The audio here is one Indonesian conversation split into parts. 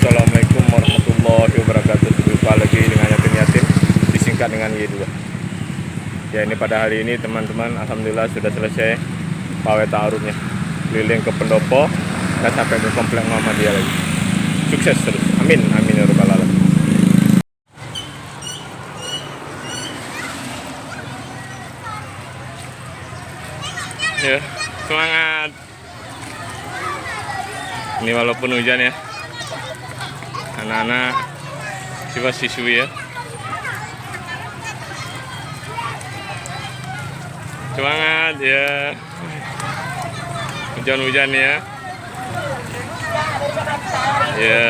Assalamualaikum warahmatullahi wabarakatuh. Jumpa lagi dengan yatim disingkat dengan Y2. Ya, ini pada hari ini teman-teman, alhamdulillah sudah selesai pawai ta'arufnya. Keliling ke pendopo dan sampai ke komplek Muhammadiyah lagi. Sukses terus. Amin, amin ya rabbal alamin. Ya, semangat. Ini walaupun hujan ya, anak-anak siswa-siswi ya, semangat ya, hujan-hujan ya, ya,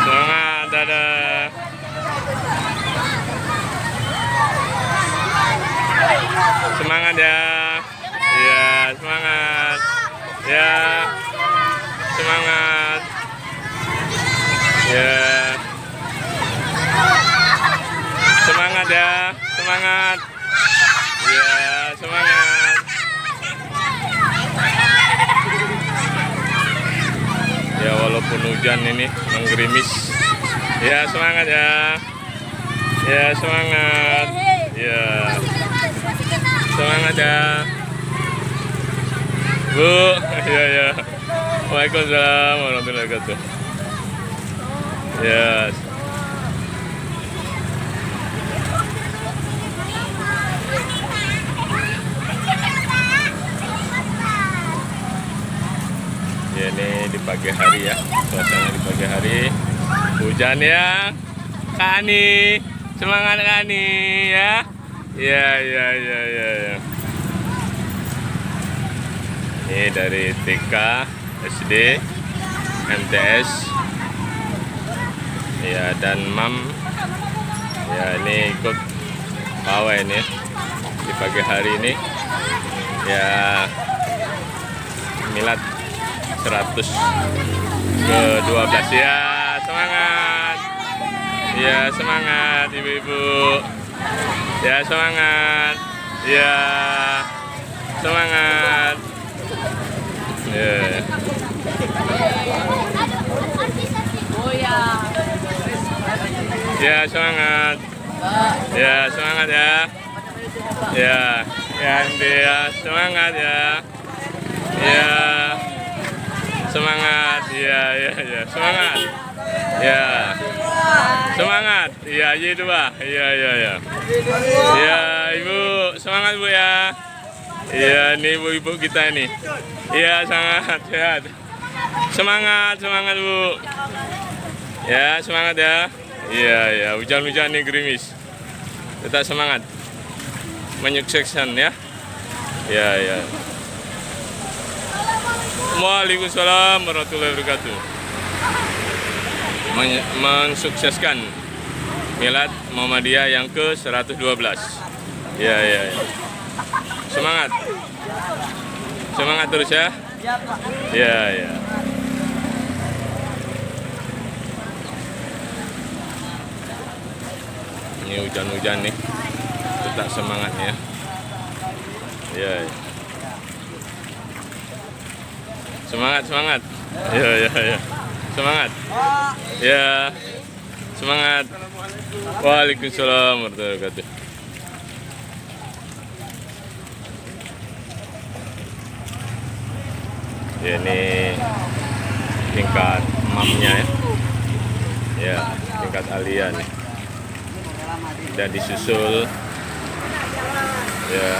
semangat, dadah. Semangat ya, ya semangat, ya semangat, ya semangat ya, semangat, ya semangat, ya walaupun hujan ini menggerimis, ya semangat ya, ya semangat, ya semangat ya Bu, ya ya. Waalaikumsalam warahmatullahi wabarakatuh. Yes. Ya, ini di pagi hari ya, suasana di pagi hari. Hujan ya, Kani, semangat Kani ya. Ya ya ya ya ya. Ini dari TK, SD, MTS, ya dan MAM, ya ini ikut pawai ini di pagi hari ini, ya milad 100 ke 12 ya, semangat, ya semangat ibu-ibu, ya semangat, ya semangat. Yeah. Ya semangat, ya semangat ya, ya ya dia semangat ya, ya semangat, ya ya ya semangat, ya semangat, ya Y2, ya ya ya, ya ibu semangat bu ya. Iya, ini ibu-ibu kita ini. Iya, sangat sehat. Semangat, semangat Bu. Ya, semangat ya. Iya, ya, hujan-hujan nih gerimis. Tetap semangat. Menyukseskan ya. Iya, ya. Waalaikumsalam warahmatullahi wabarakatuh. Mensukseskan milad Muhammadiyah yang ke-112. Iya, iya, ya. Semangat, semangat terus ya. Ya ya. Ini hujan-hujan nih, tetap semangat ya. Ya, ya. Semangat, semangat. Ya ya ya. Semangat. Ya, semangat. Waalaikumsalam warahmatullahi wabarakatuh. Ya, ini tingkat mamnya ya, ya tingkat alia nih, dan disusul ya,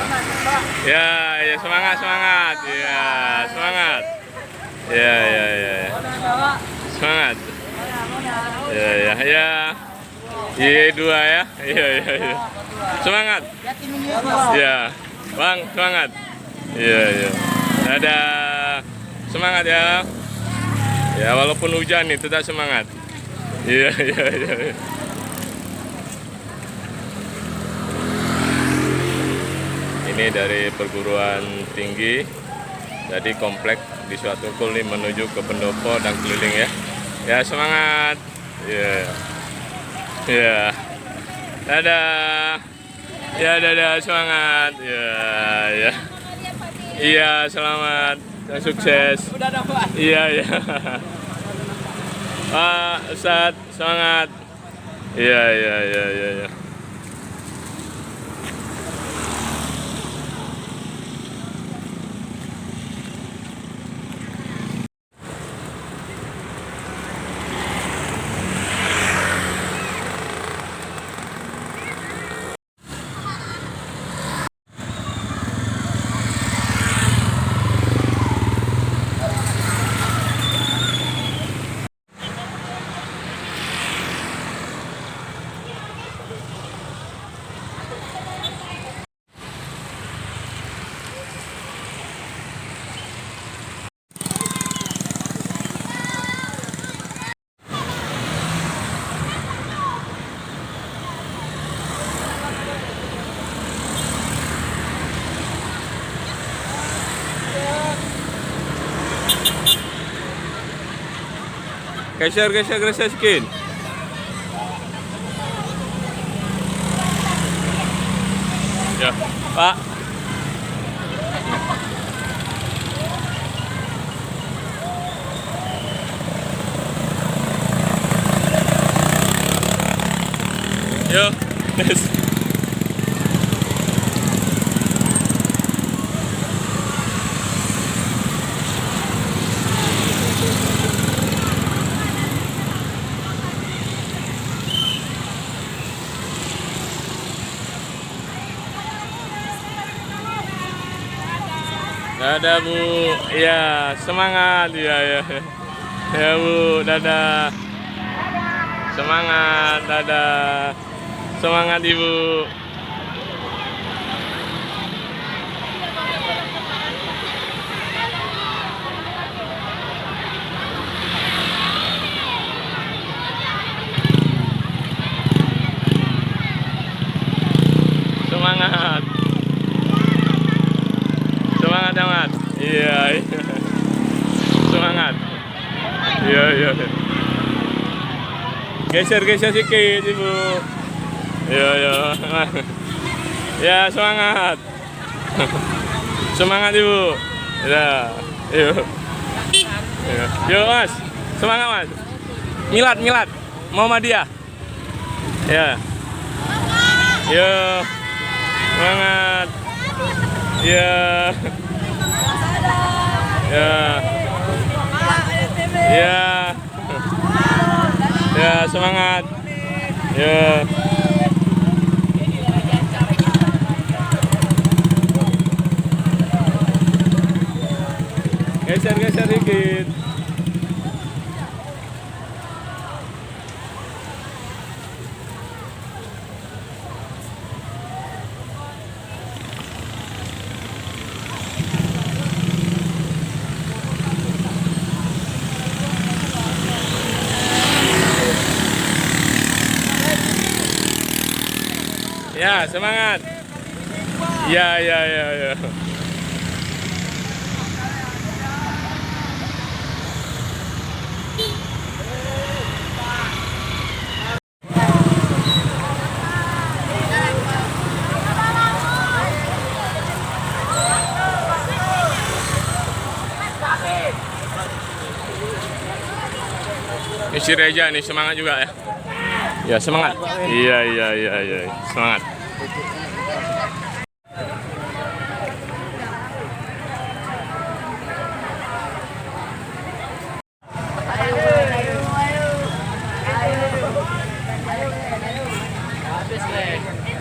ya ya semangat semangat, ya semangat, ya ya ya semangat, ya ya ya Y2 ya, iya iya iya semangat, ya Bang semangat, iya iya dadah. Semangat ya. Ya walaupun hujan nih tetap semangat. Iya iya iya. Ini dari perguruan tinggi. Jadi komplek di suatu kul nih menuju ke pendopo dan keliling ya. Ya semangat. Iya. Iya. Dadah. Ya dadah semangat. Ya ya. Iya, selamat. Sukses. Udah dong, Pak. Iya, iya. Pak Ustadz, semangat. Iya, iya, iya, iya, iya. Geser sedikit. Ya, Pak. Yo. Dadah Bu, iya semangat, iya ya, ya Bu, dadah, semangat, dadah, semangat Ibu. Semangat. Semangat amat. Iya, iya. Semangat. Iya, iya. Geser sedikit, Ibu. Iya, iya. Ya, semangat. Semangat, Ibu. Ya, yuk. Yuk, Mas. Semangat, Mas. Milat. Muhammadiyah. Ya. Yuk. Semangat. Ya. Ya. Ya. Ya, semangat. Ya. Geser dikit. Ya, semangat. Ya. Isi Reja nih, semangat juga ya. Ya, semangat. Iya. Semangat. Habis,